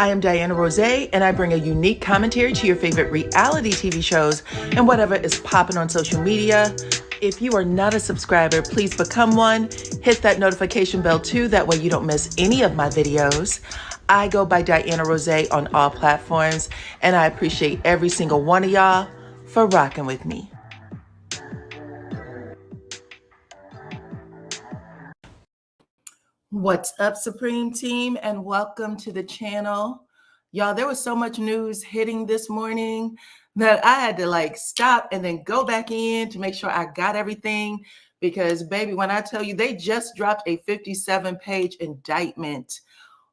I am DYANAROZAY, and I bring a unique commentary to your favorite reality TV shows and whatever is popping on social media. If you are not a subscriber, please become one. Hit that notification bell too, that way you don't miss any of my videos. I go by DYANAROZAY on all platforms, and I appreciate every single one of y'all for rocking with me. What's up, Supreme Team, and welcome to the channel. Y'all, there was so much news hitting this morning that I had to stop and then go back in to make sure I got everything, because baby, when I tell you they just dropped a 57-page indictment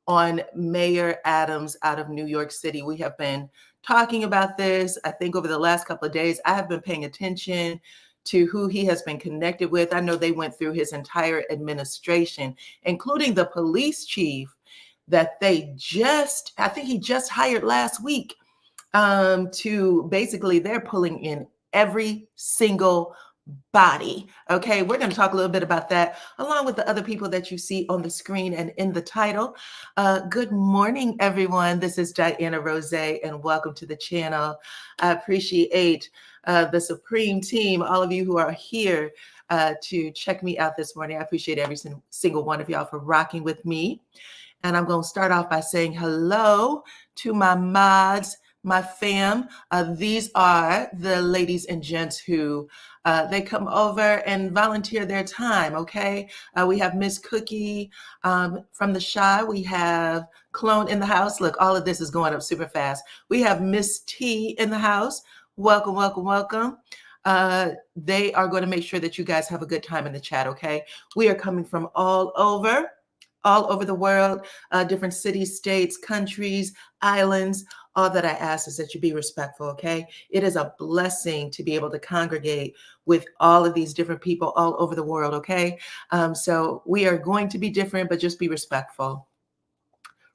on Mayor Adams out of New York City. We have been talking about this, I think, over the last couple of days. I have been paying attention to who he has been connected with. I know they went through his entire administration, including the police chief that they I think he just hired last week, to basically, they're pulling in every single body. Okay, we're going to talk a little bit about that, along with the other people that you see on the screen and in the title. Good morning, everyone. This is DYANAROZAY, and welcome to the channel. I appreciate the Supreme Team, all of you who are here to check me out this morning. I appreciate every single one of y'all for rocking with me. And I'm going to start off by saying hello to my mods, my fam. These are the ladies and gents who they come over and volunteer their time, okay? We have Miss Cookie from The Shy. We have Clone in the house. Look, all of this is going up super fast. We have Miss T in the house. Welcome, welcome, welcome. They are going to make sure that you guys have a good time in the chat, okay? We are coming from all over the world, different cities, states, countries, islands. All that I ask is that you be respectful, okay? It is a blessing to be able to congregate with all of these different people all over the world, okay? So we are going to be different, but just be respectful.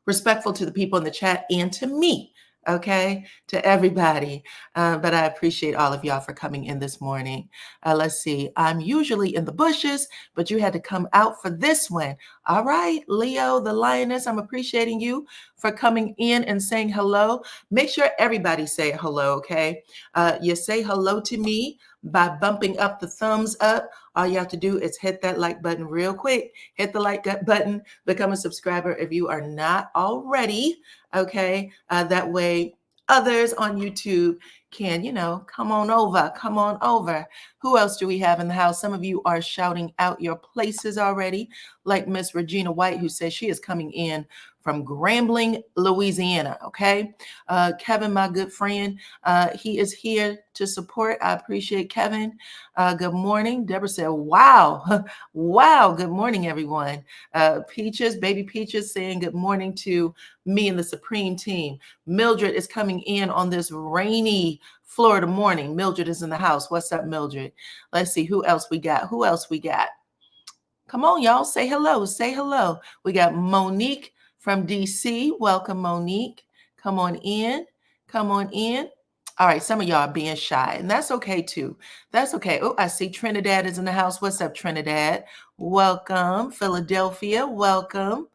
Respectful to the people in the chat and to me, okay, to everybody. But I appreciate all of y'all for coming in this morning. Let's see. I'm usually in the bushes, but you had to come out for this one. All right, Leo, the lioness, I'm appreciating you for coming in and saying hello. Make sure everybody say hello, okay? You say hello to me by bumping up the thumbs up. All you have to do is hit that like button real quick. Hit the like button, become a subscriber if you are not already, okay? That way others on YouTube can, come on over. Who else do we have in the house? Some of you are shouting out your places already, like Miss Regina White, who says she is coming in from Grambling, Louisiana, okay? Kevin, my good friend, he is here to support. I appreciate Kevin. Good morning. Deborah said, wow. Wow. Good morning, everyone. Peaches, baby Peaches, saying good morning to me and the Supreme Team. Mildred is coming in on this rainy Florida morning. Mildred is in the house. What's up, Mildred? Let's see who else we got. Come on, y'all. Say hello. Say hello. We got Monique from DC. Welcome, Monique. Come on in. Come on in. All right, some of y'all are being shy, and that's okay too. That's okay. Oh, I see Trinidad is in the house. What's up, Trinidad? Welcome. Philadelphia, welcome.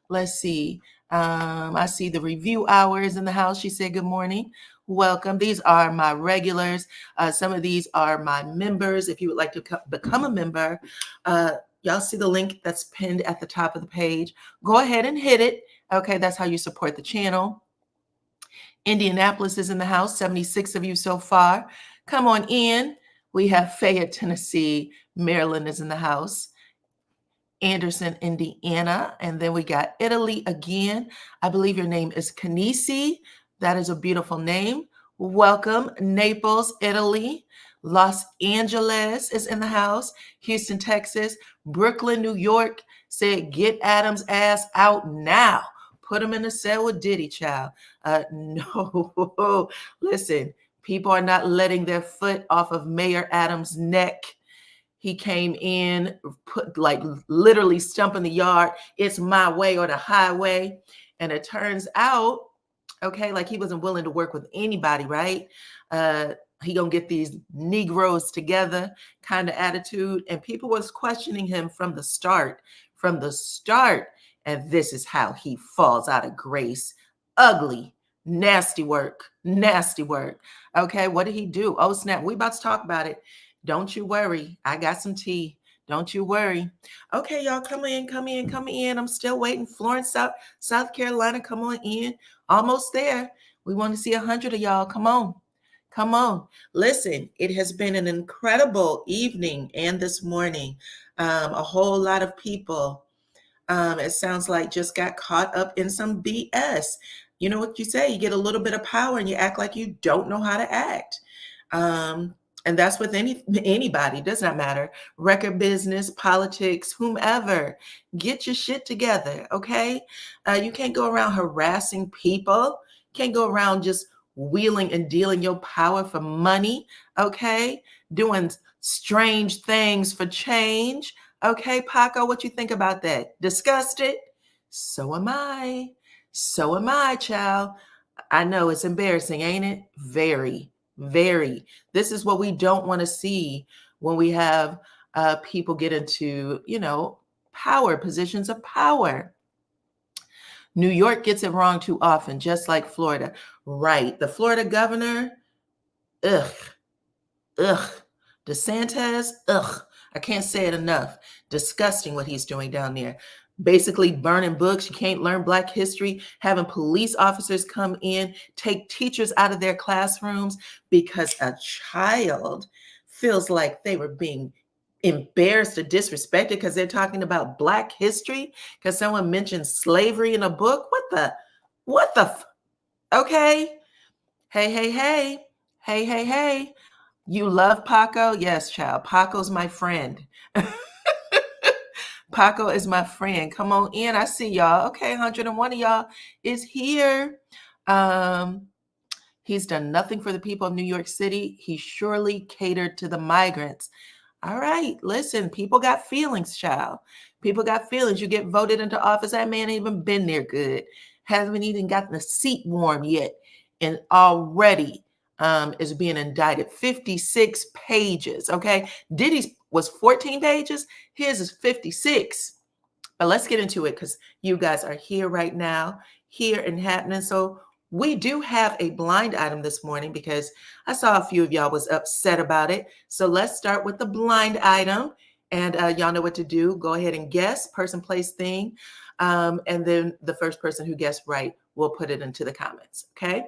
Let's see. I see the review hour is in the house. She said good morning. Welcome. These are my regulars. Some of these are my members. If you would like to become a member, y'all see the link that's pinned at the top of the page. Go ahead and hit it. Okay, that's how you support the channel. Indianapolis is in the house, 76 of you so far. Come on in. We have Fayette, Tennessee. Maryland is in the house. Anderson, Indiana. And then we got Italy again. I believe your name is Kanisi. That is a beautiful name. Welcome. Naples, Italy. Los Angeles is in the house. Houston, Texas. Brooklyn, New York. Said, get Adams' ass out now. Put him in a cell with Diddy, child. No, listen, people are not letting their foot off of Mayor Adams' neck. He came in, literally stumping the yard. It's my way or the highway. And it turns out, okay, he wasn't willing to work with anybody, right? He gonna get these Negroes together kind of attitude. And people was questioning him from the start. And this is how he falls out of grace ugly, nasty work, nasty work. Okay, what did he do? Oh, snap. We about to talk about it. Don't you worry. I got some tea. Don't you worry. Okay, y'all, come in, come in, come in. I'm still waiting. Florence, South Carolina, come on in. Almost there. We want to see 100 of y'all. Come on. Come on. Listen, it has been an incredible evening and this morning. A whole lot of people, it sounds like, just got caught up in some BS. You know what you say? You get a little bit of power and you act like you don't know how to act. And that's with anybody. It does not matter. Record business, politics, whomever. Get your shit together, okay? You can't go around harassing people. Can't go around just wheeling and dealing your power for money, okay? Doing strange things for change. Okay, Paco, what you think about that? Disgusted? So am I. So am I, child. I know it's embarrassing, ain't it? Very, very. This is what we don't want to see when we have people get into, power, positions of power. New York gets it wrong too often, just like Florida. Right. The Florida governor, ugh. DeSantis, ugh. I can't say it enough. Disgusting what he's doing down there. Basically burning books. You can't learn Black history. Having police officers come in, take teachers out of their classrooms because a child feels like they were being embarrassed or disrespected because they're talking about Black history because someone mentioned slavery in a book. Okay. Hey. You love Paco? Yes, child. Paco's my friend. Paco is my friend. Come on in. I see y'all. Okay, 101 of y'all is here. He's done nothing for the people of New York City. He surely catered to the migrants. All right, listen, people got feelings, child. People got feelings. You get voted into office. That man ain't even been there good. Hasn't even gotten the seat warm yet. And already is being indicted. 56 pages, okay? Diddy's was 14 pages. His is 56. But let's get into it because you guys are here right now, here and happening. So we do have a blind item this morning because I saw a few of y'all was upset about it. So let's start with the blind item. And y'all know what to do. Go ahead and guess, person, place, thing. And then the first person who guessed right will put it into the comments, okay?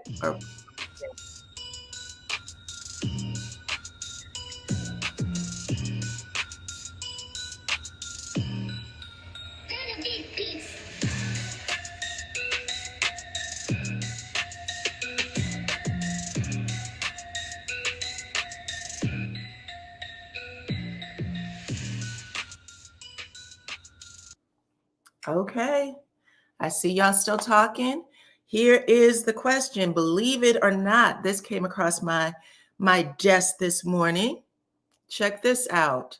Okay, I see y'all still talking. Here is the question. Believe it or not, this came across my desk this morning. Check this out.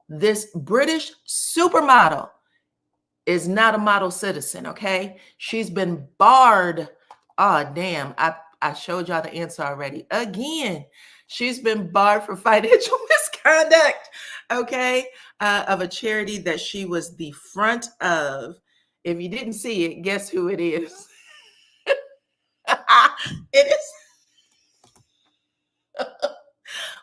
This British supermodel is not a model citizen, okay? She's been barred. Oh, damn. I showed y'all the answer already. Again, she's been barred for financial misconduct, okay, of a charity that she was the front of. If you didn't see it, guess who it is? It is.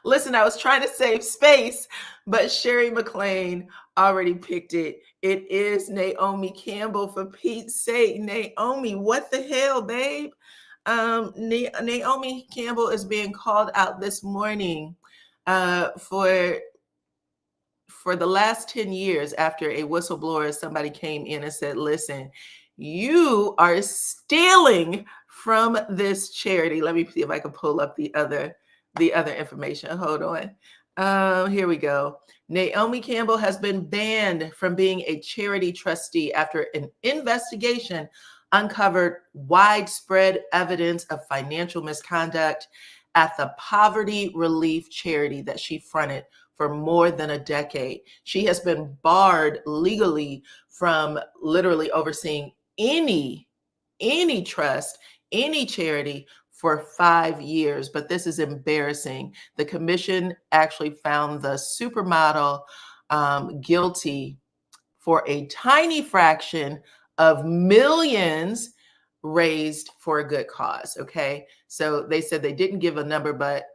Listen, I was trying to save space, but Sherry McLean already picked it. It is Naomi Campbell, for Pete's sake. Naomi, what the hell, babe? Naomi Campbell is being called out this morning for the last 10 years after a whistleblower, somebody came in and said, listen, you are stealing from this charity. Let me see if I can pull up the other information. Hold on. Here we go. Naomi Campbell has been banned from being a charity trustee after an investigation uncovered widespread evidence of financial misconduct at the poverty relief charity that she fronted for more than a decade. She has been barred legally from literally overseeing any trust, any charity for 5 years, but this is embarrassing. The commission actually found the supermodel guilty for a tiny fraction of millions raised for a good cause. Okay. So they said they didn't give a number, but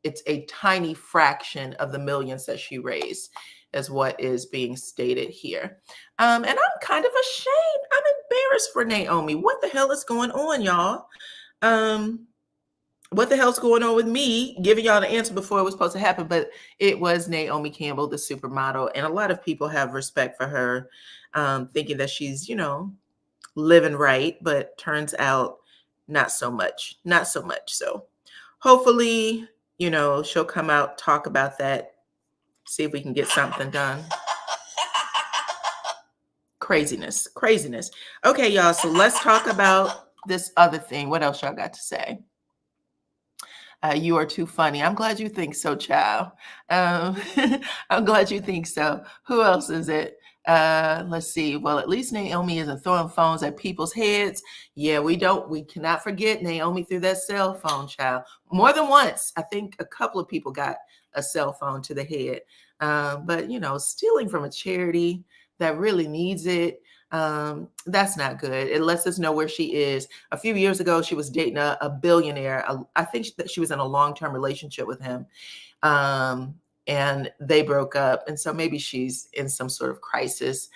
it's a tiny fraction of the millions that she raised, is what is being stated here. And I'm kind of ashamed. I'm embarrassed for Naomi. What the hell is going on, y'all? What the hell's going on with me giving y'all the answer before it was supposed to happen? But it was Naomi Campbell, the supermodel. And a lot of people have respect for her, thinking that she's, living right. But turns out not so much. Not so much. So hopefully, she'll come out, talk about that, see if we can get something done. Craziness. Okay, y'all. So let's talk about this other thing. What else y'all got to say? You are too funny. I'm glad you think so, child. I'm glad you think so. Who else is it? Let's see. Well, at least Naomi isn't throwing phones at people's heads. Yeah, we cannot forget Naomi threw that cell phone, child. More than once. I think a couple of people got a cell phone to the head. But, stealing from a charity that really needs it, that's not good. It lets us know where she is. A few years ago, she was dating a billionaire. I think that she was in a long-term relationship with him. And they broke up. And so maybe she's in some sort of crisis,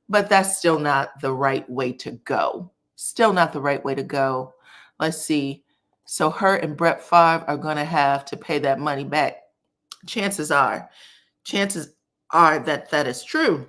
but that's still not the right way to go. Still not the right way to go. Let's see. So her and Brett Favre are going to have to pay that money back. Chances are that that is true.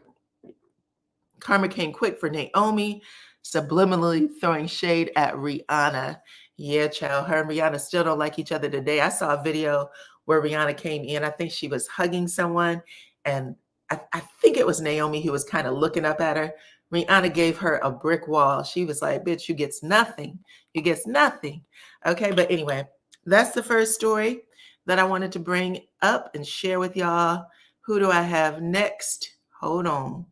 Karma came quick for Naomi, subliminally throwing shade at Rihanna. Yeah, child, her and Rihanna still don't like each other today. I saw a video where Rihanna came in. I think she was hugging someone, and I think it was Naomi who was kind of looking up at her. Rihanna gave her a brick wall. She was like, bitch, you gets nothing. You gets nothing. Okay, but anyway, that's the first story that I wanted to bring up and share with y'all. Who do I have next? Hold on.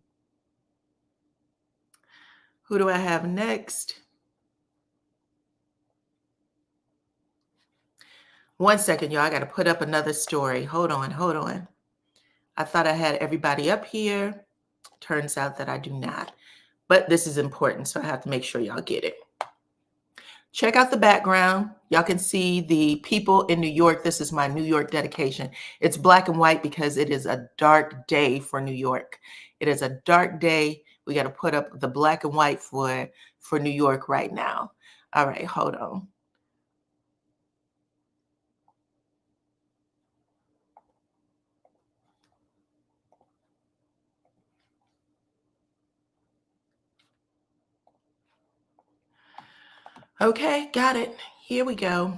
Who do I have next? One second, y'all. I got to put up another story. Hold on. I thought I had everybody up here. Turns out that I do not. But this is important, so I have to make sure y'all get it. Check out the background. Y'all can see the people in New York. This is my New York dedication. It's black and white because it is a dark day for New York. It is a dark day. We got to put up the black and white for New York right now. All right, hold on. Okay, got it. Here we go.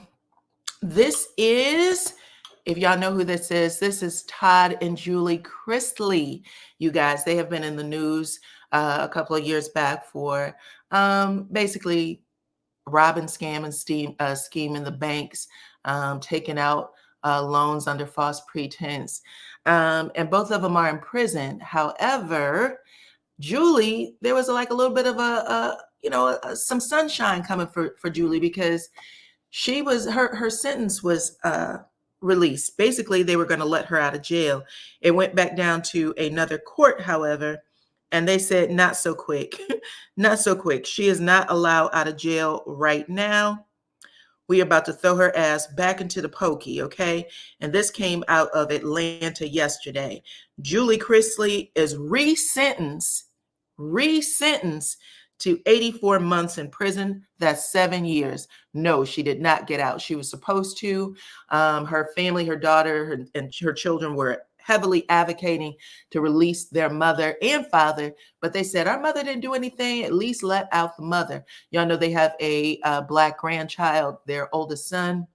This is, if y'all know who this is Todd and Julie Chrisley. You guys, they have been in the news a couple of years back for basically robbing, scamming, scheming the banks, taking out loans under false pretense. And both of them are in prison. However, Julie, there was like a little bit of some sunshine coming for Julie, because she was her sentence was released. Basically, they were going to let her out of jail. It went back down to another court, however, and they said not so quick. Not so quick. She is not allowed out of jail right now. We are about to throw her ass back into the pokey, okay? And this came out of Atlanta yesterday. Julie Chrisley is resentenced to 84 months in prison. That's 7 years. No, she did not get out. She was supposed to. Her family, her daughter, and her children were heavily advocating to release their mother and father, but they said, our mother didn't do anything, at least let out the mother. Y'all know they have a Black grandchild. Their oldest son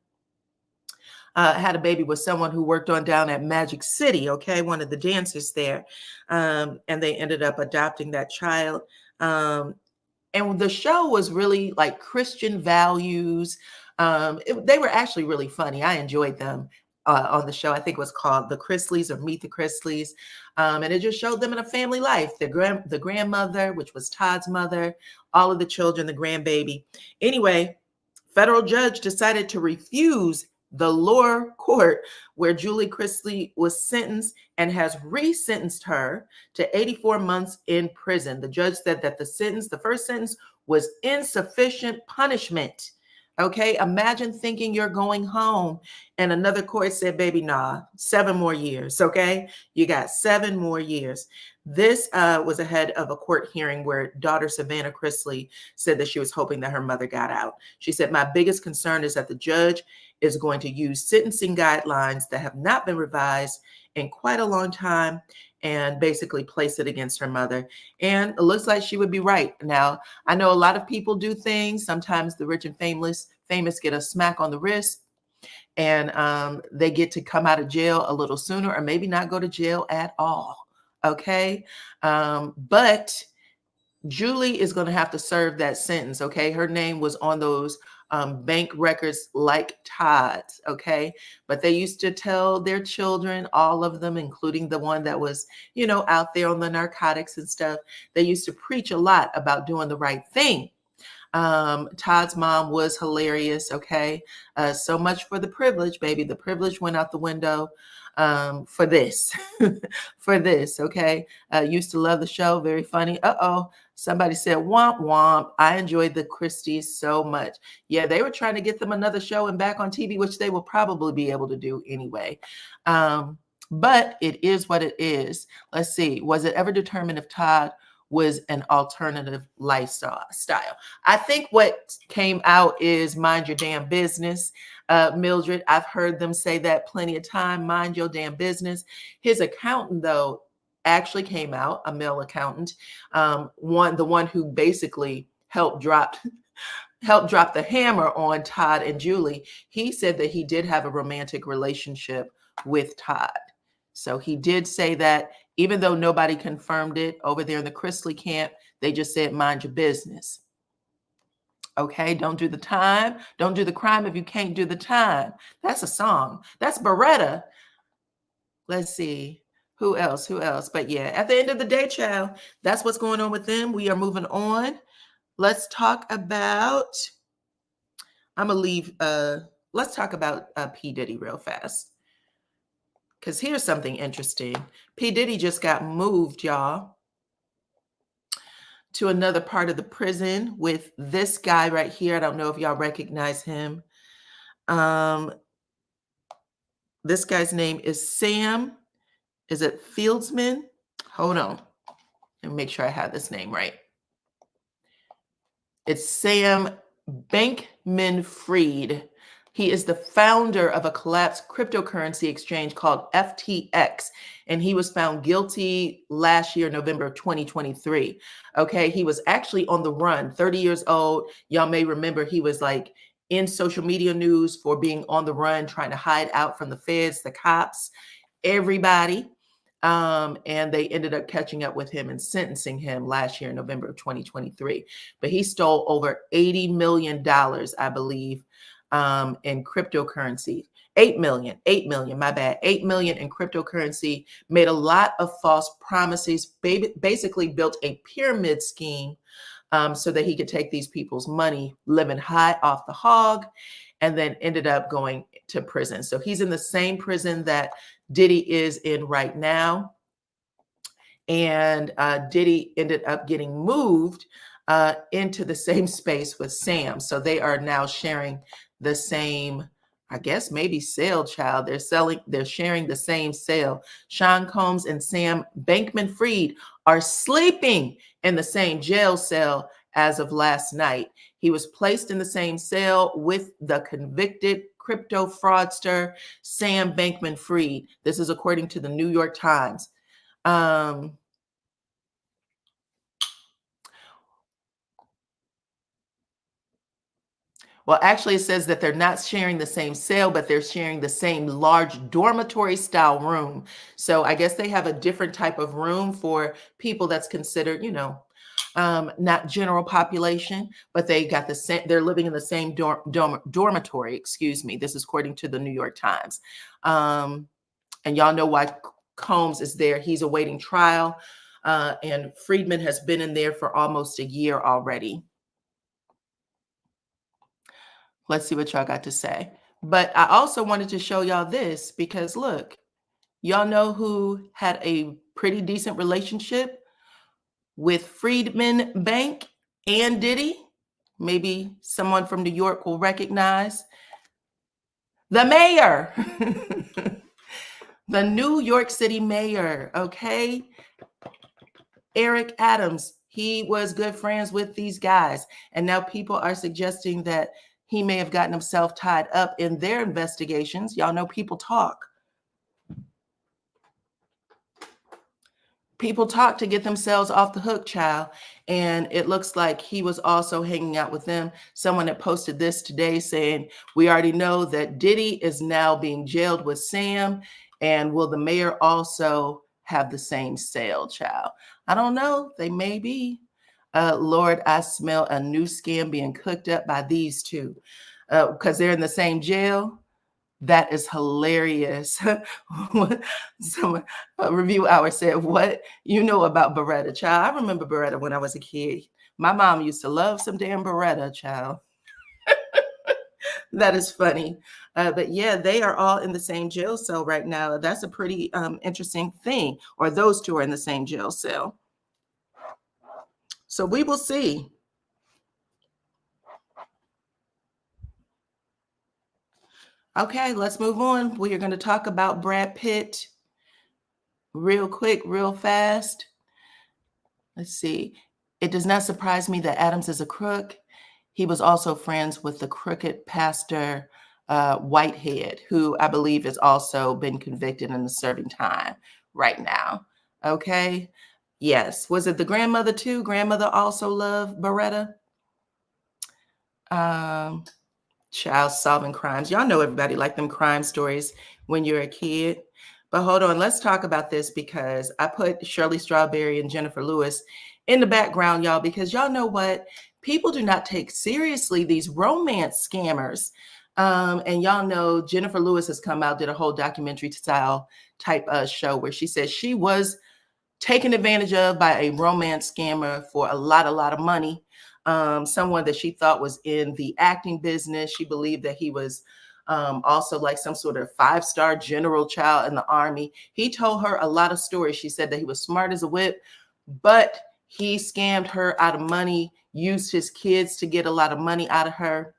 had a baby with someone who worked on down at Magic City, okay, one of the dancers there. And they ended up adopting that child. And the show was really like Christian values. They were actually really funny. I enjoyed them on the show. I think it was called The Chrisleys or Meet the Chrisleys. And it just showed them in a family life. The grandmother, which was Todd's mother, all of the children, the grandbaby. Anyway, federal judge decided to refuse the lower court where Julie Chrisley was sentenced and has re-sentenced her to 84 months in prison. The judge said that the first sentence, was insufficient punishment. Okay, imagine thinking you're going home and another court said, baby, nah, 7 more years. Okay, you got 7 more years. This was ahead of a court hearing where daughter Savannah Chrisley said that she was hoping that her mother got out. She said, my biggest concern is that the judge is going to use sentencing guidelines that have not been revised in quite a long time and basically place it against her mother. And it looks like she would be right. Now, I know a lot of people do things. Sometimes the rich and famous get a smack on the wrist and they get to come out of jail a little sooner or maybe not go to jail at all. Okay. But Julie is going to have to serve that sentence. Okay. Her name was on those bank records like Todd's. Okay. But they used to tell their children, all of them, including the one that was, out there on the narcotics and stuff. They used to preach a lot about doing the right thing. Todd's mom was hilarious. Okay. So much for the privilege, baby. The privilege went out the window for this, for this. Okay. Used to love the show. Very funny. Uh-oh. Somebody said, womp, womp. I enjoyed the Christies so much. Yeah, they were trying to get them another show and back on TV, which they will probably be able to do anyway. But it is what it is. Let's see. Was it ever determined if Todd was an alternative lifestyle? I think what came out is mind your damn business. Mildred, I've heard them say that plenty of time, mind your damn business. His accountant, though, actually came out, a male accountant, the one who basically helped drop the hammer on Todd and Julie. He said that he did have a romantic relationship with Todd. So he did say that, even though nobody confirmed it over there in the Chrisley camp, they just said, mind your business. Okay, don't do the time. Don't do the crime if you can't do the time. That's a song. That's Beretta. Let's see. Who else? But yeah, at the end of the day, child, that's what's going on with them. We are moving on. Let's talk about, let's talk about P. Diddy real fast. Because here's something interesting. P. Diddy just got moved, y'all, to another part of the prison with this guy right here. I don't know if y'all recognize him. This guy's name is Sam. Is it Fieldsman? Hold on. Let me make sure I have this name right. It's Sam Bankman-Fried. He is the founder of a collapsed cryptocurrency exchange called FTX, and he was found guilty last year, November of 2023. Okay, he was actually on the run, 30 years old. Y'all may remember he was like in social media news for being on the run, trying to hide out from the feds, the cops, everybody. And they ended up catching up with him and sentencing him last year, November of 2023. But he stole over $80 million, I believe, in cryptocurrency. 8 million, my bad. 8 million in cryptocurrency, made a lot of false promises, basically built a pyramid scheme so that he could take these people's money, living high off the hog, and then ended up going to prison. So he's in the same prison that Diddy is in right now. And Diddy ended up getting moved into the same space with Sam. So they are now sharing the same, I guess, maybe cell, child. They're sharing the same cell. Sean Combs and Sam Bankman-Fried are sleeping in the same jail cell as of last night. He was placed in the same cell with the convicted crypto fraudster, Sam Bankman-Fried. This is according to the New York Times. Well, actually, it says that they're not sharing the same cell, but they're sharing the same large dormitory style room. So I guess they have a different type of room for people that's considered, not general population, but they got the same, they're living in the same dormitory, excuse me. This is according to the New York Times. And y'all know why Combs is there. He's awaiting trial. And Friedman has been in there for almost a year already. Let's see what y'all got to say. But I also wanted to show y'all this because look, y'all know who had a pretty decent relationship with Freedman Bank and Diddy? Maybe someone from New York will recognize the mayor, the New York City mayor, okay? Eric Adams, he was good friends with these guys. And now people are suggesting that he may have gotten himself tied up in their investigations. Y'all know people talk. People talk to get themselves off the hook, child. And it looks like he was also hanging out with them. Someone had posted this today saying, we already know that Diddy is now being jailed with Sam. And will the mayor also have the same sale, child? I don't know. They may be. Lord, I smell a new scam being cooked up by these two because they're in the same jail. That is hilarious. Someone, review hour said, what you know about Beretta, child? I remember Beretta when I was a kid. My mom used to love some damn Beretta, child. That is funny. But yeah, they are all in the same jail cell right now. That's a pretty interesting thing. Or those two are in the same jail cell. So we will see. Okay, let's move on. We are going to talk about Brad Pitt real quick, real fast. Let's see. It does not surprise me that Adams is a crook. He was also friends with the crooked pastor Whitehead, who I believe has also been convicted and is serving time right now. Okay. Yes. Was it the grandmother too? Grandmother also loved Beretta. Child solving crimes. Y'all know everybody like them crime stories when you're a kid. But hold on, let's talk about this because I put Shirley Strawberry and Jennifer Lewis in the background, y'all, because y'all know what? People do not take seriously these romance scammers. And y'all know Jennifer Lewis has come out, did a whole documentary style type show where she says she was taken advantage of by a romance scammer for a lot of money. Someone that she thought was in the acting business. She believed that he was also like some sort of 5-star general child in the army. He told her a lot of stories. She said that he was smart as a whip, but he scammed her out of money, used his kids to get a lot of money out of her.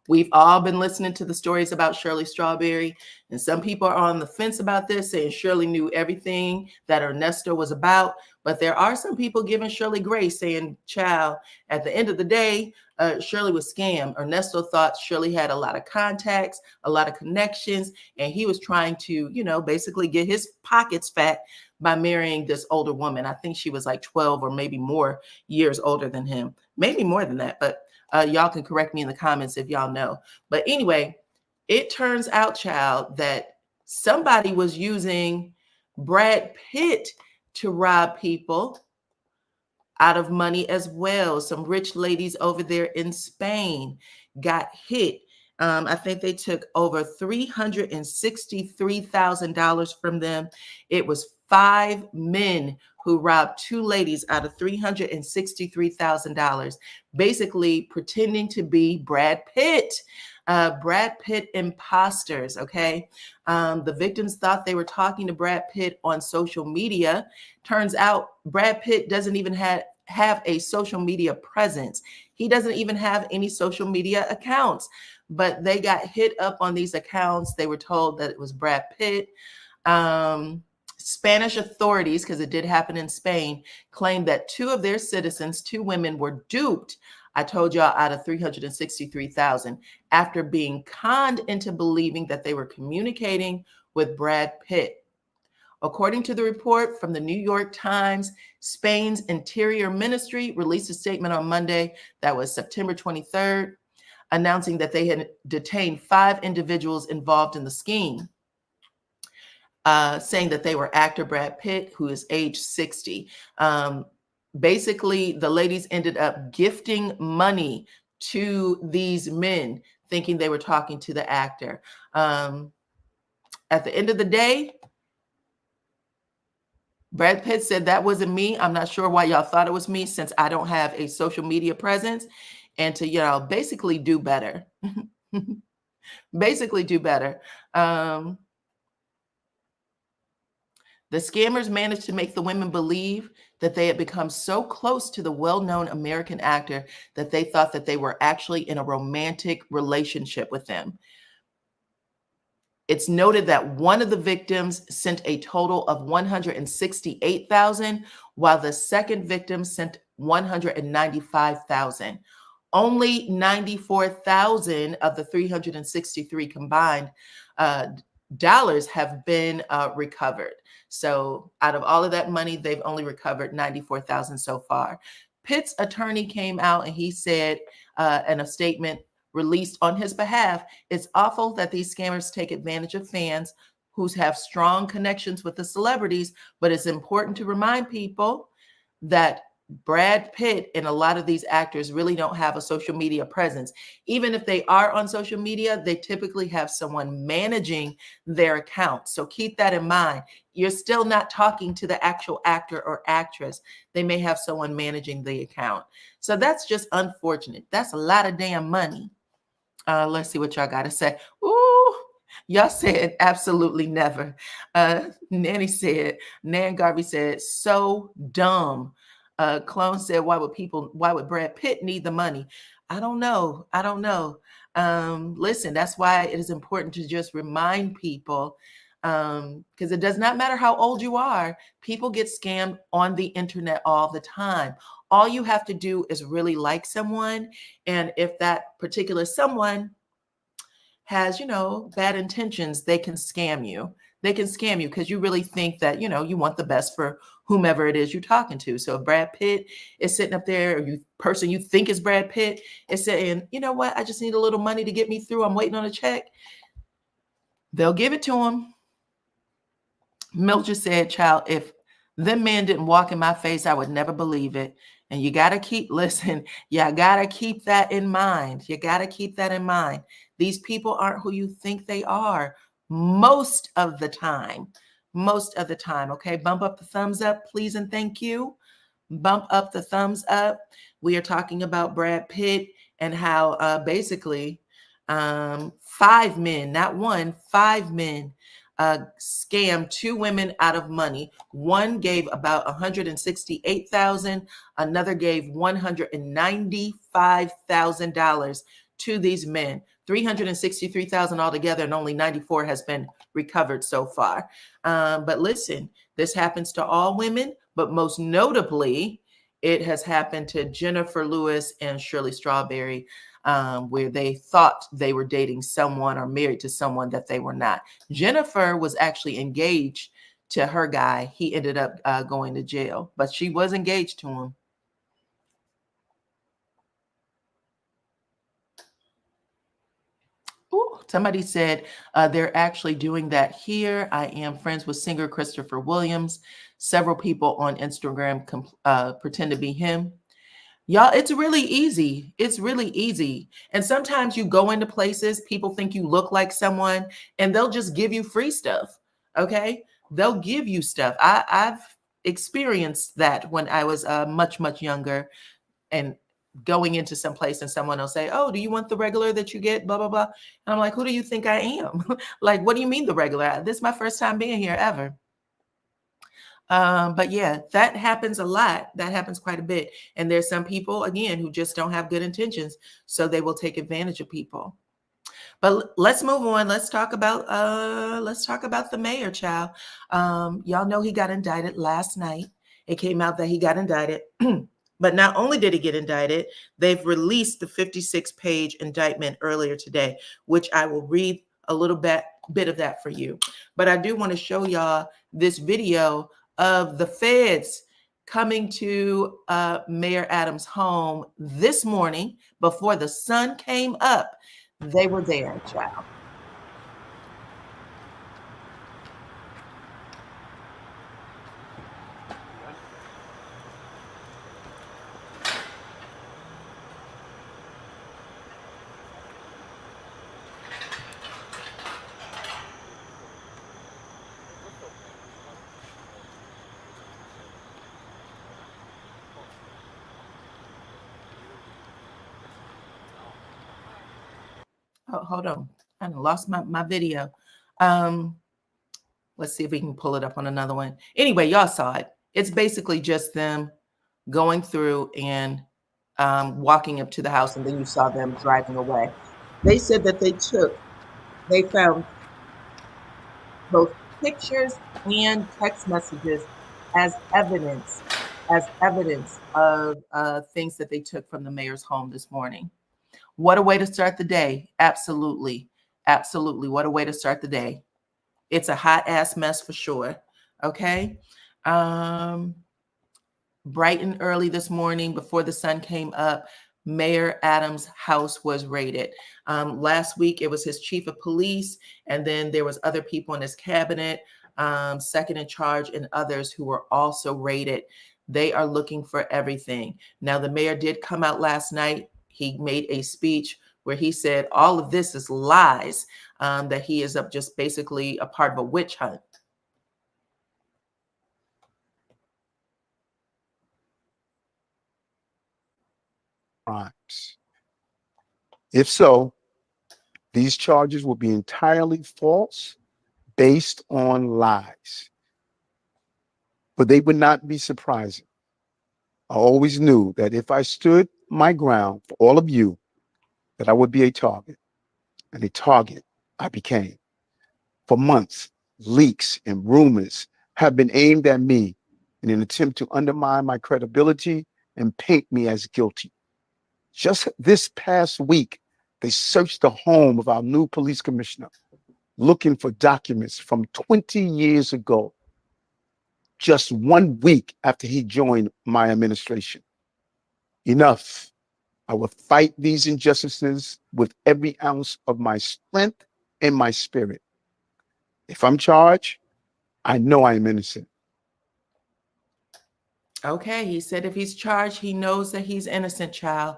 We've all been listening to the stories about Shirley Strawberry, and some people are on the fence about this, saying Shirley knew everything that Ernesto was about. But there are some people giving Shirley grace, saying, child, at the end of the day, Shirley was scammed. Ernesto thought Shirley had a lot of contacts, a lot of connections, and he was trying to, you know, basically get his pockets fat by marrying this older woman. I think she was like 12 or maybe more years older than him, maybe more than that, but y'all can correct me in the comments if y'all know. But anyway, it turns out, child, that somebody was using Brad Pitt to rob people out of money as well. Some rich ladies over there in Spain got hit. I think they took over $363,000 from them. It was 5 men who robbed 2 ladies out of $363,000, basically pretending to be Brad Pitt. Brad Pitt imposters, okay? The victims thought they were talking to Brad Pitt on social media. Turns out Brad Pitt doesn't even have a social media presence. He doesn't even have any social media accounts, but they got hit up on these accounts. They were told that it was Brad Pitt. Spanish authorities, because it did happen in Spain, claimed that 2 of their citizens, 2 women, were duped. I told y'all out of 363,000 after being conned into believing that they were communicating with Brad Pitt. According to the report from the New York Times, Spain's Interior Ministry released a statement on Monday, that was September 23rd, announcing that they had detained 5 individuals involved in the scheme. Saying that they were actor Brad Pitt, who is age 60. Basically, the ladies ended up gifting money to these men, thinking they were talking to the actor. At the end of the day, Brad Pitt said that wasn't me. I'm not sure why y'all thought it was me, since I don't have a social media presence, and to, you know, basically do better. Basically, do better. The scammers managed to make the women believe that they had become so close to the well-known American actor that they thought that they were actually in a romantic relationship with them. It's noted that one of the victims sent a total of 168,000, while the second victim sent 195,000. Only 94,000 of the 363 combined dollars have been recovered. So out of all of that money, they've only recovered 94,000 so far. Pitt's attorney came out and he said in a statement released on his behalf, it's awful that these scammers take advantage of fans who have strong connections with the celebrities, but it's important to remind people that Brad Pitt and a lot of these actors really don't have a social media presence. Even if they are on social media, they typically have someone managing their account. So keep that in mind. You're still not talking to the actual actor or actress. They may have someone managing the account. So that's just unfortunate. That's a lot of damn money. Let's see what y'all got to say. Ooh, y'all said absolutely never. Nanny said, Nan Garvey said, so dumb. Clone said, why would Brad Pitt need the money? I don't know. I don't know. Listen, that's why it is important to just remind people, because it does not matter how old you are. People get scammed on the internet all the time. All you have to do is really like someone. And if that particular someone has, bad intentions, they can scam you. They can scam you because you really think that, you want the best for whomever it is you're talking to. So if Brad Pitt is sitting up there, or person you think is Brad Pitt is saying, you know what, I just need a little money to get me through. I'm waiting on a check. They'll give it to him. Mildred said, child, if them men didn't walk in my face, I would never believe it. And you got to keep, listen, you got to keep that in mind. You got to keep that in mind. These people aren't who you think they are most of the time. Most of the time. Okay. Bump up the thumbs up, please. And thank you. Bump up the thumbs up. We are talking about Brad Pitt and how basically 5 men, not one, 5 men scammed 2 women out of money. One gave about 168,000. Another gave $195,000 to these men. 363,000 altogether, and only 94 has been recovered so far. But listen, this happens to all women, but most notably, it has happened to Jennifer Lewis and Shirley Strawberry, where they thought they were dating someone or married to someone that they were not. Jennifer was actually engaged to her guy. He ended up going to jail, but she was engaged to him. Ooh, somebody said they're actually doing that here. I am friends with singer Christopher Williams. Several people on Instagram pretend to be him. Y'all, it's really easy. It's really easy. And sometimes you go into places, people think you look like someone, and they'll just give you free stuff. Okay. They'll give you stuff. I've experienced that when I was much, much younger, and going into some place and someone will say, oh, do you want the regular that you get? Blah, blah, blah. And I'm like, who do you think I am? Like, what do you mean the regular? This is my first time being here ever. But yeah, that happens a lot. That happens quite a bit. And there's some people, again, who just don't have good intentions. So they will take advantage of people. But let's move on. Let's talk about the mayor, child. Y'all know he got indicted last night. It came out that he got indicted. But not only did he get indicted, they've released the 56-page indictment earlier today, which I will read a little bit of that for you. But I do want to show y'all this video of the feds coming to Mayor Adams' home this morning before the sun came up. They were there, child. Oh, hold on. I lost my video. Let's see if we can pull it up on another one. Anyway, y'all saw it. It's basically just them going through and walking up to the house, and then you saw them driving away. They said that they found both pictures and text messages as evidence, of things that they took from the mayor's home this morning. What a way to start the day. Absolutely. Absolutely. What a way to start the day. It's a hot ass mess for sure. Okay. Bright and early this morning before the sun came up, Mayor Adams' house was raided. Last week, it was his chief of police, and then there was other people in his cabinet, second in charge, and others who were also raided. They are looking for everything. Now, the mayor did come out last night. He made a speech where he said all of this is lies, that he is just basically a part of a witch hunt. Crimes. If so, these charges will be entirely false, based on lies. But they would not be surprising. I always knew that if I stood my ground for all of you, that I would be a target. And a target I became. For months, leaks and rumors have been aimed at me in an attempt to undermine my credibility and paint me as guilty. Just this past week, they searched the home of our new police commissioner, looking for documents from 20 years ago, just 1 week after he joined my administration. Enough. I will fight these injustices with every ounce of my strength and my spirit. If I'm charged, I know I am innocent. Okay, he said if he's charged, he knows that he's innocent, child.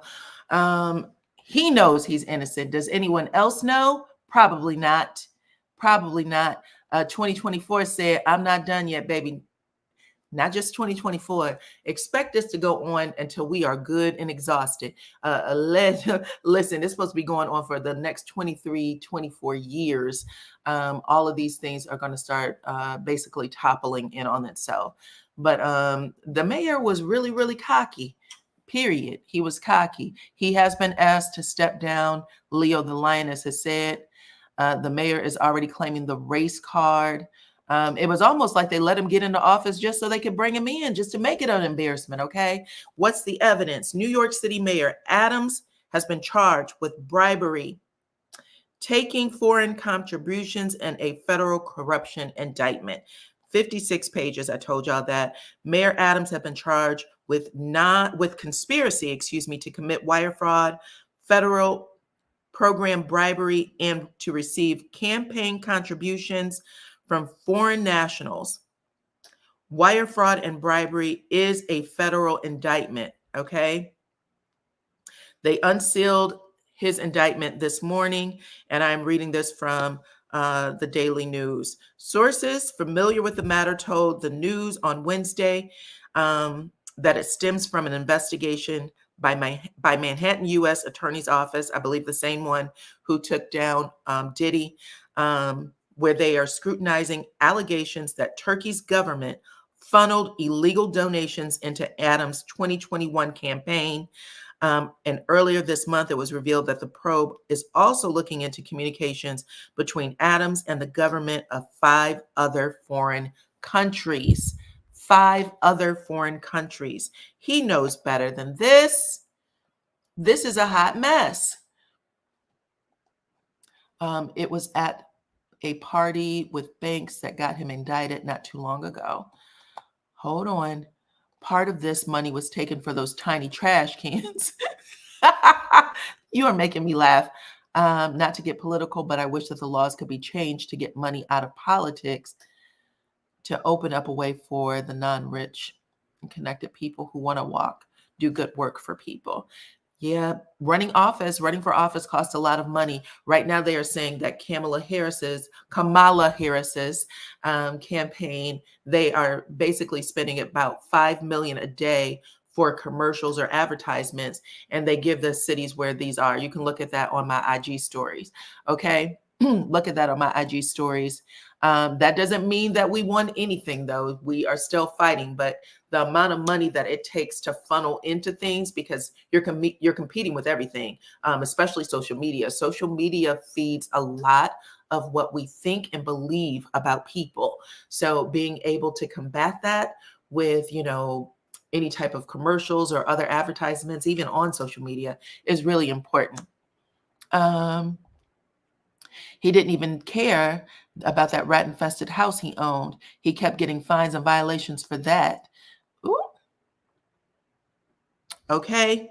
He knows he's innocent. Does anyone else know? Probably not. Probably not. 2024 said, I'm not done yet, baby. Not just 2024. Expect us to go on until we are good and exhausted. Listen, it's supposed to be going on for the next 23, 24 years. All of these things are going to start basically toppling in on itself. But the mayor was really, really cocky. Period. He was cocky. He has been asked to step down. Leo the Lioness has said the mayor is already claiming the race card. It was almost like they let him get into office just so they could bring him in, just to make it an embarrassment. Okay. What's the evidence? New York City Mayor Adams has been charged with bribery, taking foreign contributions, and a federal corruption indictment. 56 pages. I told y'all that. Mayor Adams have been charged with conspiracy, to commit wire fraud, federal program bribery, and to receive campaign contributions from foreign nationals. Wire fraud and bribery is a federal indictment, okay? They unsealed his indictment this morning, and I'm reading this from the Daily News. Sources familiar with the matter told the News on Wednesday that it stems from an investigation by Manhattan U.S. Attorney's Office, I believe the same one who took down Diddy, where they are scrutinizing allegations that Turkey's government funneled illegal donations into Adams' 2021 campaign. And earlier this month, it was revealed that the probe is also looking into communications between Adams and the government of 5 other foreign countries. 5 other foreign countries. He knows better than this. This is a hot mess. It was at a party with banks that got him indicted not too long ago. Hold on. Part of this money was taken for those tiny trash cans. You are making me laugh. Not to get political, but I wish that the laws could be changed to get money out of politics to open up a way for the non-rich and connected people who want to do good work for people. Yeah, running for office costs a lot of money. Right now, they are saying that Kamala Harris's campaign, they are basically spending about $5 million a day for commercials or advertisements, and they give the cities where these are. You can look at that on my IG stories. Okay. Look at that on my IG stories. That doesn't mean that we won anything, though. We are still fighting, but the amount of money that it takes to funnel into things, because you're competing with everything, especially social media. Social media feeds a lot of what we think and believe about people. So being able to combat that with, any type of commercials or other advertisements, even on social media, is really important. He didn't even care about that rat-infested house he owned. He kept getting fines and violations for that. Ooh. Okay.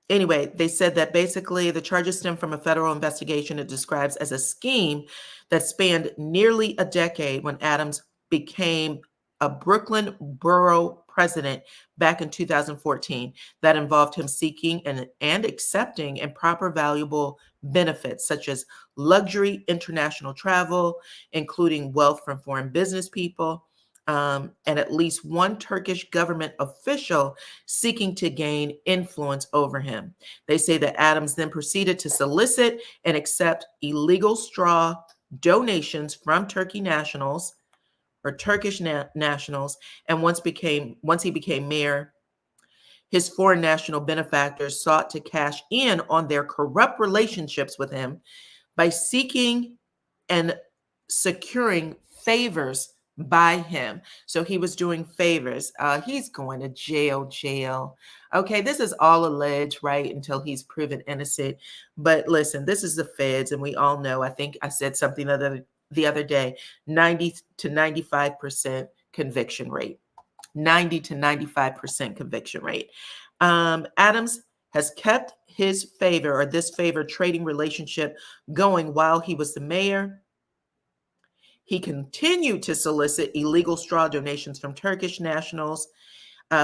Anyway, they said that basically the charges stem from a federal investigation it describes as a scheme that spanned nearly a decade when Adams became a Brooklyn borough president back in 2014. That involved him seeking and accepting improper valuable benefits such as luxury international travel, including wealth from foreign business people, and at least one Turkish government official seeking to gain influence over him. They say that Adams then proceeded to solicit and accept illegal straw donations from Turkish nationals, and once he became mayor, his foreign national benefactors sought to cash in on their corrupt relationships with him by seeking and securing favors by him. So he was doing favors. He's going to jail. Okay, this is all alleged, right? Until he's proven innocent. But listen, this is the feds, and we all know, I think I said something the other day, 90 to 95% conviction rate. 90 to 95% conviction rate. Adams has kept his favor, or this favor trading relationship, going while he was the mayor. He continued to solicit illegal straw donations from Turkish nationals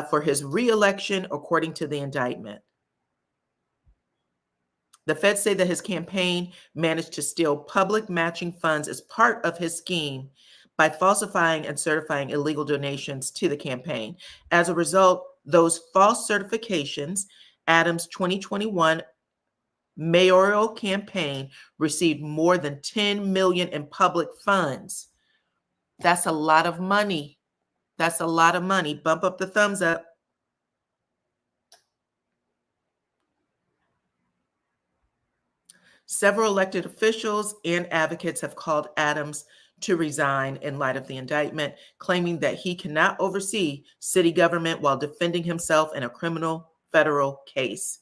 for his re-election, according to the indictment. The feds say that his campaign managed to steal public matching funds as part of his scheme by falsifying and certifying illegal donations to the campaign. As a result, those false certifications, Adams' 2021 mayoral campaign received more than $10 million in public funds. That's a lot of money. That's a lot of money. Bump up the thumbs up. Several elected officials and advocates have called Adams to resign in light of the indictment, claiming that he cannot oversee city government while defending himself in a criminal federal case.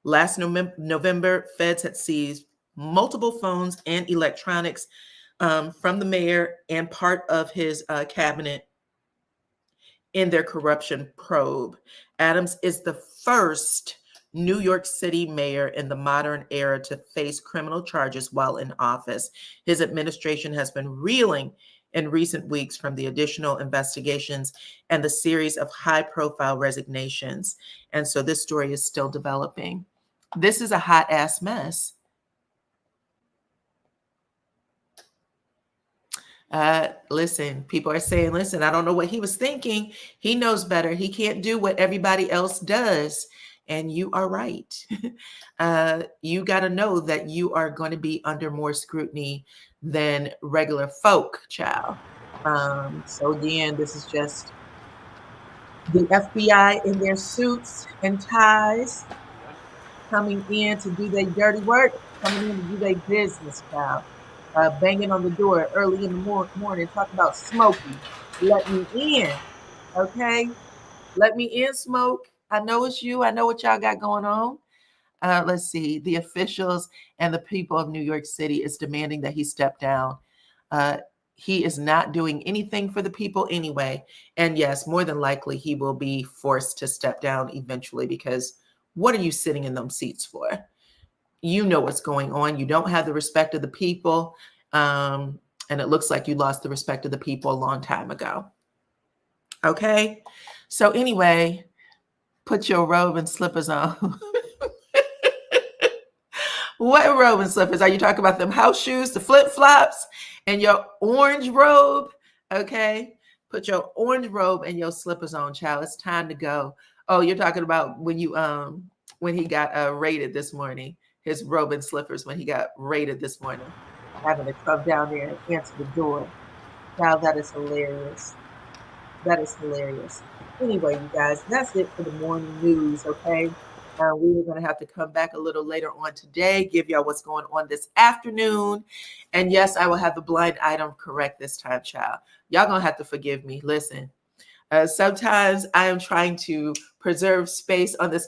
Last November, feds had seized multiple phones and electronics from the mayor and part of his cabinet in their corruption probe. Adams is the first New York City mayor in the modern era to face criminal charges while in office. His administration has been reeling in recent weeks from the additional investigations and the series of high-profile resignations. And so this story is still developing. This is a hot-ass mess. Listen, people are saying, listen, I don't know what he was thinking. He knows better. He can't do what everybody else does. And you are right. You got to know that you are going to be under more scrutiny than regular folk, child. So again, this is just the FBI in their suits and ties coming in to do their dirty work, coming in to do their business, child. Banging on the door early in the morning, talking about Smokey. Let me in, okay? Let me in, Smoke. I know it's you. I know what y'all got going on. Let's see. The officials and the people of New York City is demanding that he step down. He is not doing anything for the people anyway. And yes, more than likely, he will be forced to step down eventually, because what are you sitting in them seats for? You know what's going on. You don't have the respect of the people. And it looks like you lost the respect of the people a long time ago. Okay. So anyway, put your robe and slippers on. What robe and slippers? Are you talking about them house shoes, the flip-flops, and your orange robe? Okay. Put your orange robe and your slippers on, child. It's time to go. Oh, you're talking about when you when he got raided this morning. his robe and slippers when he got raided this morning, having to come down there and answer the door. Now that is hilarious. That is hilarious. Anyway, you guys, that's it for the morning news, okay? We were going to have to come back a little later on today, give y'all what's going on this afternoon. And yes, I will have the blind item correct this time, child. Y'all going to have to forgive me. Listen, sometimes I am trying to preserve space on this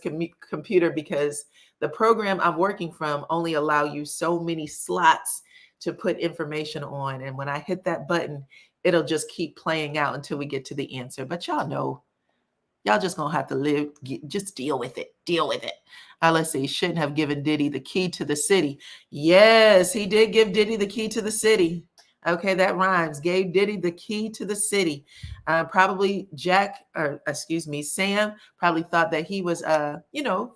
computer because the program I'm working from only allow you so many slots to put information on. And when I hit that button, it'll just keep playing out until we get to the answer. But y'all know, y'all just gonna have to just deal with it. Deal with it. Let's see. Shouldn't have given Diddy the key to the city. Yes, he did give Diddy the key to the city. Okay, that rhymes. Gave Diddy the key to the city. Probably Sam probably thought that he was,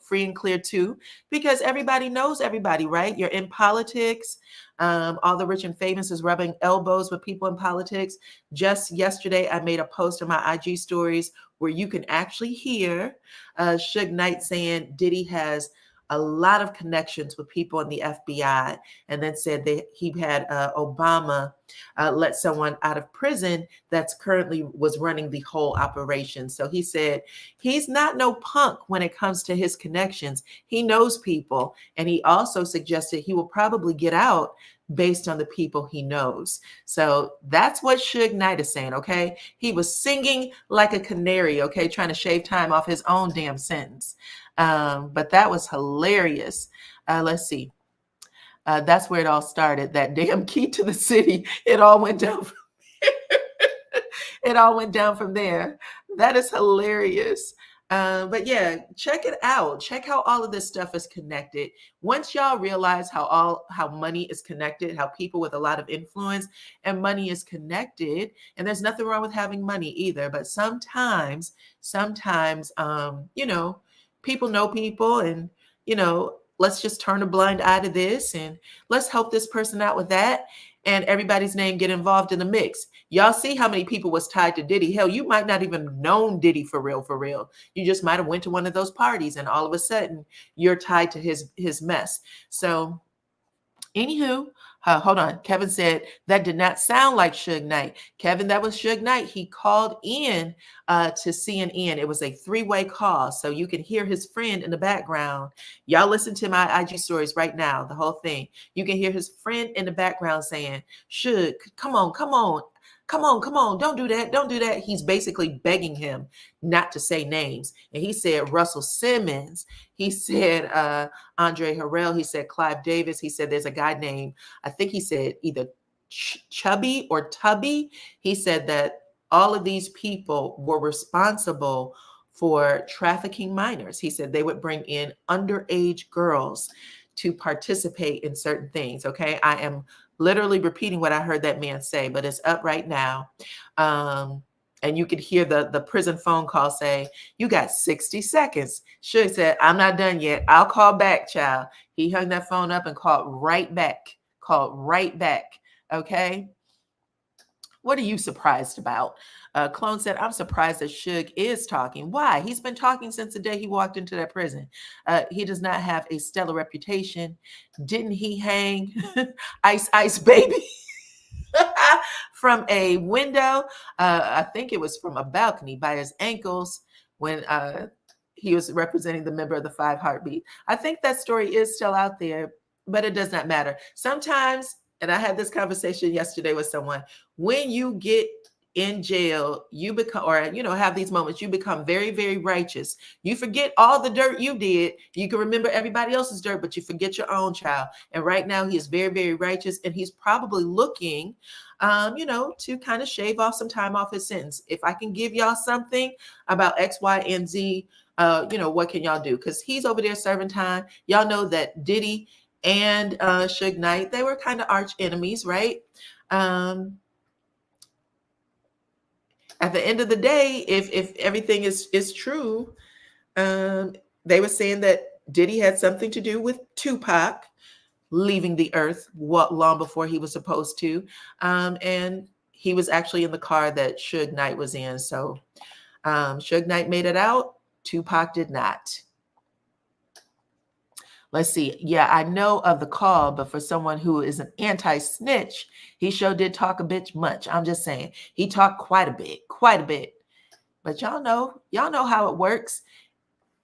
free and clear too, because everybody knows everybody, right? You're in politics. All the rich and famous is rubbing elbows with people in politics. Just yesterday, I made a post on my IG stories where you can actually hear Suge Knight saying Diddy has a lot of connections with people in the FBI, and then said that he had Obama let someone out of prison that's currently was running the whole operation. So he said he's not no punk when it comes to his connections. He knows people, and he also suggested he will probably get out based on the people he knows. So that's what Suge Knight is saying, okay? He was singing like a canary, okay, trying to shave time off his own damn sentence. But that was hilarious. Let's see. That's where it all started. That damn key to the city. It all went down. It all went down from there. That is hilarious. But yeah, check it out. Check how all of this stuff is connected. Once y'all realize how money is connected, how people with a lot of influence and money is connected, and there's nothing wrong with having money either. But sometimes, people know people, and let's just turn a blind eye to this, and let's help this person out with that, and everybody's name get involved in the mix. Y'all see how many people was tied to Diddy. Hell, you might not even known Diddy for real. You just might have went to one of those parties, and all of a sudden you're tied to his mess. So anywho, hold on. Kevin said that did not sound like Suge Knight. Kevin, that was Suge Knight. He called in to CNN. It was a three-way call, so you can hear his friend in the background. Y'all listen to my IG stories right now, the whole thing. You can hear his friend in the background saying, Suge, come on. Don't do that. He's basically begging him not to say names. And he said Russell Simmons. He said Andre Harrell. He said Clive Davis. He said there's a guy named, I think he said either Chubby or Tubby. He said that all of these people were responsible for trafficking minors. He said they would bring in underage girls to participate in certain things. Okay, I am literally repeating what I heard that man say, but it's up right now. And you could hear the prison phone call say, you got 60 seconds. Suge said, I'm not done yet. I'll call back, child. He hung that phone up and called right back. Okay. What are you surprised about? Clone said, I'm surprised that Suge is talking. Why? He's been talking since the day he walked into that prison. He does not have a stellar reputation. Didn't he hang Ice Baby from a window? I think it was from a balcony by his ankles when he was representing the member of the Five Heartbeat. I think that story is still out there, but it does not matter. Sometimes, and I had this conversation yesterday with someone, when you get in jail, you become, or have these moments, you become very, very righteous. You forget all the dirt you did. You can remember everybody else's dirt, but you forget your own, child. And right now he is very, very righteous, and he's probably looking to kind of shave off some time off his sentence. If I can give y'all something about X, Y, and Z, what can y'all do? Because he's over there serving time. Y'all know that Diddy and Suge Knight, they were kind of arch enemies, right? At the end of the day, if everything is true, they were saying that Diddy had something to do with Tupac leaving the earth long before he was supposed to, and he was actually in the car that Suge Knight was in. So Suge Knight made it out. Tupac did not. Let's see. Yeah, I know of the call, but for someone who is an anti-snitch, he sure did talk a bit much. I'm just saying. He talked quite a bit, quite a bit. But y'all know how it works.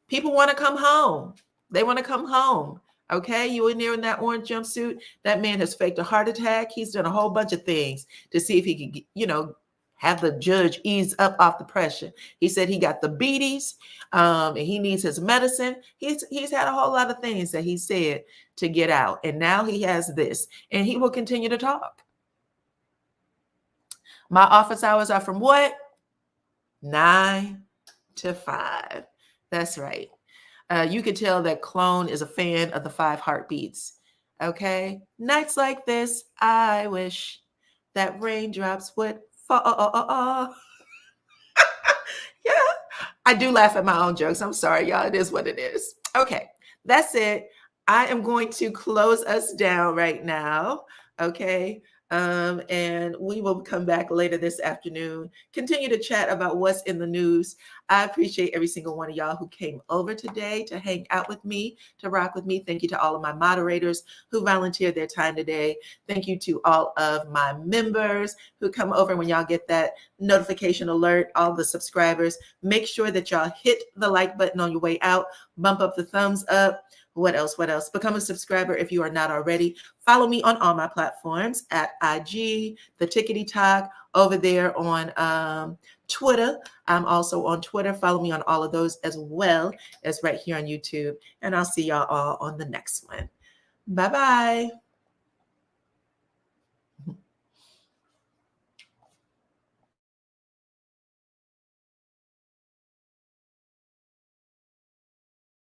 People want to come home. They want to come home. Okay, you in there in that orange jumpsuit. That man has faked a heart attack. He's done a whole bunch of things to see if he could, have the judge ease up off the pressure. He said he got the beaties, and he needs his medicine. He's had a whole lot of things that he said to get out, and now he has this, and he will continue to talk. My office hours are from what? 9 to 5. That's right. You could tell that Clone is a fan of the 5 heartbeats. Okay. Nights like this, I wish that raindrops would fall. Yeah. I do laugh at my own jokes. I'm sorry, y'all. It is what it is. Okay. That's it. I am going to close us down right now. Okay. And we will come back later this afternoon, continue to chat about what's in the news. I appreciate every single one of y'all who came over today to hang out with me, to rock with me. Thank you to all of my moderators who volunteered their time today. Thank you to all of my members who come over when y'all get that notification alert, all the subscribers. Make sure that y'all hit the like button on your way out, bump up the thumbs up. What else? Become a subscriber if you are not already. Follow me on all my platforms at IG, the Tickety Talk, over there on Twitter. I'm also on Twitter. Follow me on all of those as well as right here on YouTube. And I'll see y'all all on the next one. Bye-bye.